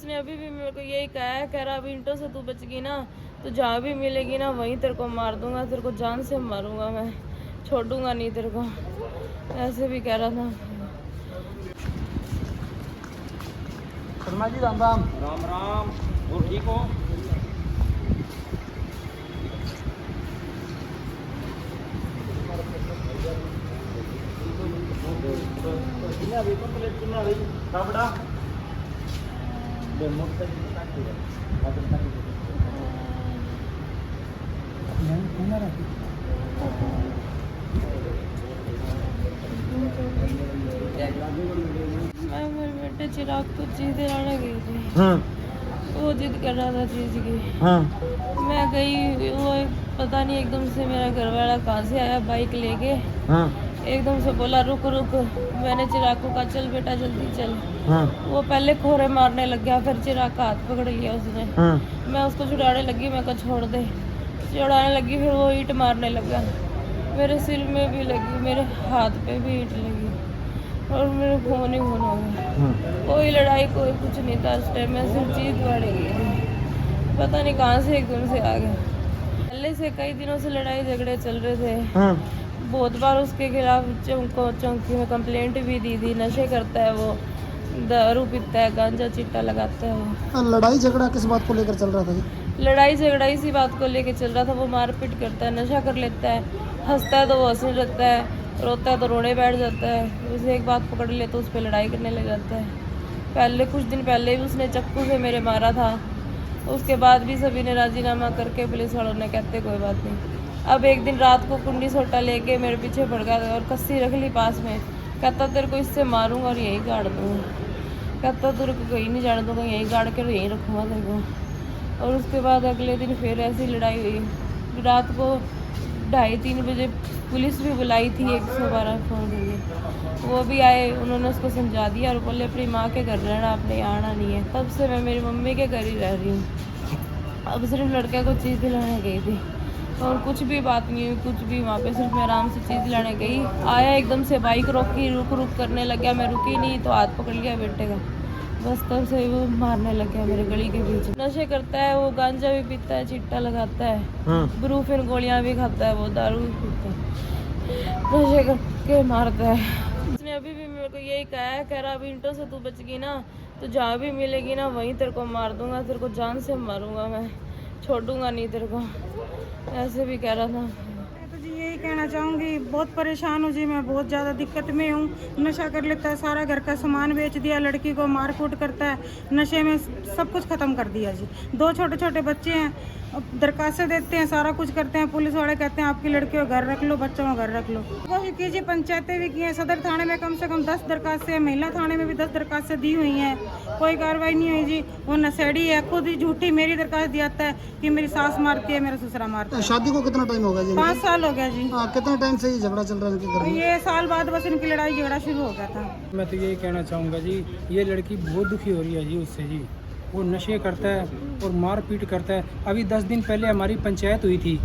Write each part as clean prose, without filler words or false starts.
उसने अभी भी मेरे को यही कहा है, कह रहा अभी इंटो से तू बच गई ना तो जहाँ भी मिलेगी ना वहीं तेरे को मार दूंगा, तेरे को जान से मारूंगा, मैं छोड़ूंगा नहीं तेरे को, ऐसे भी कह रहा था। शर्मा जी राम राम। राम राम। और ठीक हो? मैं मेरे बेटे चिराग को चीज दिलाने गई थी, वो जिद कर रहा था चीज की। मैं गई, वो पता नहीं एकदम से मेरा घर वाला कहाँ से आया बाइक लेके, एकदम से बोला रुक रुक। मैंने चिराग को कहा चल बेटा जल्दी चल। वो पहले खोरे मारने लग गया, फिर चिराग का हाथ पकड़ लिया उसने। मैं उसको छुड़ाने लगी, मैं कहा छोड़ दे, छुड़ाने लगी, फिर वो ईंट मारने लगा, मेरे सिर में भी लगी, मेरे हाथ पे भी ईंट लगी और मेरे खून ही खून हो गया। कोई लड़ाई कोई कुछ नहीं था उस टाइम, मैं सिर्फ चीज बढ़ गई थी, पता नहीं कहाँ से एकदम से आ गया। पहले से कई दिनों से लड़ाई झगड़े चल रहे थे, बहुत बार उसके खिलाफ चौकी में कंप्लेंट भी दी थी। नशे करता है वो, दारू पीता है, गांजा चिट्टा लगाता है वो। लड़ाई झगड़ा किस बात को लेकर चल रहा था जी? लड़ाई झगड़ा इसी बात को लेके चल रहा था। वो मारपीट करता है, नशा कर लेता है, हंसता है तो वो हंसने लगता है, रोता है तो रोने बैठ जाता है। उसे एक बात पकड़ ले तो उस पर लड़ाई करने लग जाता है। पहले कुछ दिन पहले भी उसने चक्कू से मेरे मारा था, उसके बाद भी सभी ने राजीनामा करके पुलिस वालों ने कहते कोई बात नहीं। अब एक दिन रात को कुंडी सोटा लेके मेरे पीछे पड़ गया और कस्सी रख ली पास में, कहता तेरे को इससे मारूंगा और यहीं गाड़ दूंगा, कहता तेरे को कहीं नहीं जाने दूंगा, यहीं गाड़ कर यहीं रखूँगा तेरे को। और उसके बाद अगले दिन फिर ऐसी लड़ाई हुई। रात को 2:30-3 बजे पुलिस भी बुलाई थी 112 फ़ोन करके, वो भी आए, उन्होंने उसको समझा दिया और बोले अपनी माँ के घर रहना, आपने यहाँ आना नहीं है। तब से मैं मेरी मम्मी के घर ही रह रही हूँ। अब सिर्फ लड़के को चीज़ दिलाने गई थी और कुछ भी बात नहीं हुई, कुछ भी। वहाँ पे सिर्फ मैं आराम से चीज़ दिलाने गई, आया एकदम से बाइक रोकी, रुक रुक करने लग गया, मैं रुकी नहीं तो हाथ पकड़ लिया बेटे का, बस तब से वो मारने लग गया मेरे गली के बीच। नशे करता है वो, गांजा भी पीता है, चिट्टा लगाता है, ब्रूफिन गोलियां भी खाता है, वो दारू भी पीता है, नशे करके मारता है। उसने अभी भी मेरे को यही कहा है, कह रहा अभी इंटो से तू बच गई ना तो जहाँ भी मिलेगी ना वहीं तेरे को मार दूंगा, तेरे को जान से मारूंगा, मैं छोड़ूंगा नहीं तेरे को, ऐसे भी कह रहा था। तो जी यही कहना चाहूँगी, बहुत परेशान हूँ जी, मैं बहुत ज़्यादा दिक्कत में हूँ। नशा कर लेता है, सारा घर का सामान बेच दिया, लड़की को मार कूट करता है, नशे में सब कुछ ख़त्म कर दिया जी। 2 छोटे छोटे बच्चे हैं, दरखास्तें देते हैं, सारा कुछ करते हैं, पुलिस वाले कहते हैं आपकी लड़की को घर रख लो, बच्चों को घर रख लो। कोशिश कीजिए, पंचायतें भी की हैं, सदर थाने में कम से कम 10 दरखास्तें, महिला थाने में भी 10 दरखास्तें दी हुई हैं, कोई कार्रवाई नहीं हुई जी। वो नशेड़ी है, खुद ही झूठी मेरी दरखास्त दियाता है कि मेरी सास मारती है, मेरा ससुरा मारता है। शादी को कितना टाइम हो गया जी? 5 साल हो गया जी। कितने टाइम से ये झगड़ा चल रहा है इनके घर में? ये साल बाद बस इनकी लड़ाई झगड़ा शुरू हो गया था। मैं तो यही कहना चाहूँगा जी, ये लड़की बहुत दुखी हो रही है जी उससे जी। वो नशे करता है और मार पीट करता है। अभी 10 दिन पहले हमारी पंचायत हुई थी,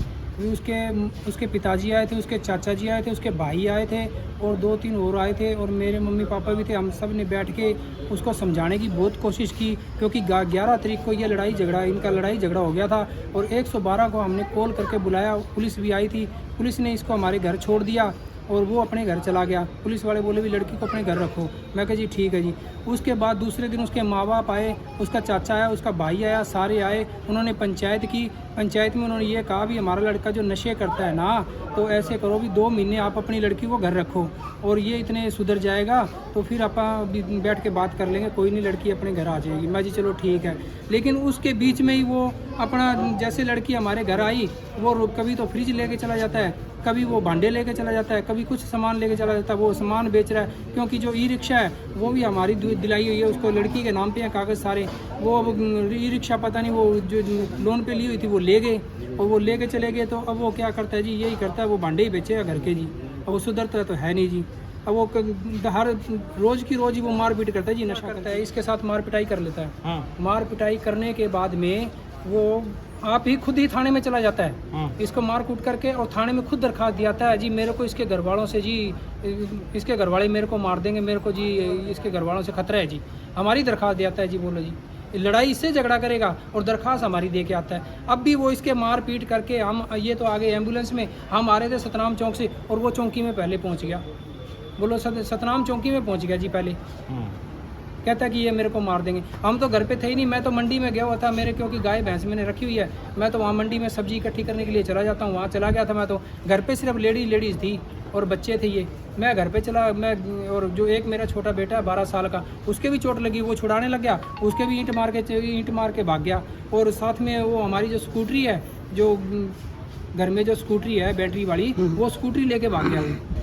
उसके पिताजी आए थे, उसके चाचा जी आए थे, उसके भाई आए थे और 2-3 और आए थे और मेरे मम्मी पापा भी थे। हम सब ने बैठ के उसको समझाने की बहुत कोशिश की, क्योंकि 11 तारीख को ये इनका लड़ाई झगड़ा हो गया था और 112 को हमने कॉल करके बुलाया, पुलिस भी आई थी। पुलिस ने इसको हमारे घर छोड़ दिया और वो अपने घर चला गया। पुलिस वाले बोले भी लड़की को अपने घर रखो, मैं कहा जी ठीक है जी। उसके बाद दूसरे दिन उसके माँ बाप आए, उसका चाचा आया, उसका भाई आया, सारे आए, उन्होंने पंचायत की। पंचायत में उन्होंने ये कहा भी हमारा लड़का जो नशे करता है ना, तो ऐसे करो भी 2 महीने आप अपनी लड़की को घर रखो और ये इतने सुधर जाएगा तो फिर आप बैठ के बात कर लेंगे, कोई नहीं, लड़की अपने घर आ जाएगी। मैं जी चलो ठीक है। लेकिन उसके बीच में ही वो अपना, जैसे लड़की हमारे घर आई, वो कभी तो फ्रिज लेके चला जाता है, कभी वो भांडे लेके चला जाता है, कभी कुछ सामान लेके चला जाता है, वो सामान बेच रहा है। क्योंकि जो ई रिक्शा है वो भी हमारी दिलाई हुई है, उसको लड़की के नाम पे हैं कागज़ सारे। वो अब ई रिक्शा पता नहीं वो जो लोन पे ली हुई थी वो ले गए और वो लेके चले गए। तो अब वो क्या करता है जी, यही करता है, वो भांडे ही बेचेगा घर के जी। अब वो सुधरता तो है नहीं जी। अब वो हर रोज़ की रोज़ ही वो मार पीट करता है जी, नशा करता है, इसके साथ मार पिटाई कर लेता है। मार पिटाई करने के बाद में वो आप ही खुद ही थाने में चला जाता है, इसको मार कूट करके, और थाने में खुद दरखास्त दियाता है जी मेरे को इसके घर वालों से जी, इसके घर वाले मेरे को मार देंगे, मेरे को जी इसके घर वालों से खतरा है जी। हमारी दरखास्त दियाता है जी, बोलो जी। लड़ाई इससे झगड़ा करेगा और दरख्वास्त हमारी दे के आता है। अब भी वो इसके मार पीट करके हम ये तो आगे एम्बुलेंस में हम आ रहे थे सतनाम चौक से और वो चौकी में पहले पहुंच गया। बोलो सतनाम चौकी में पहुंच गया जी पहले। कहता कि ये मेरे को मार देंगे। हम तो घर पे थे ही नहीं, मैं तो मंडी में गया हुआ था मेरे, क्योंकि गाय भैंस मैंने रखी हुई है। मैं तो वहाँ मंडी में सब्जी इकट्ठी करने के लिए चला जाता हूँ, वहाँ चला गया था। मैं तो घर पे सिर्फ लेडीज़ थी और बच्चे थे ये। मैं घर पे चला, मैं और जो एक मेरा छोटा बेटा है 12 साल का, उसके भी चोट लगी, वो छुड़ाने लग गया, उसके भी ईंट मार के भाग गया। और साथ में वो हमारी जो स्कूटरी है, जो घर में जो स्कूटरी है बैटरी वाली, वो स्कूटरी लेके भाग गया वो।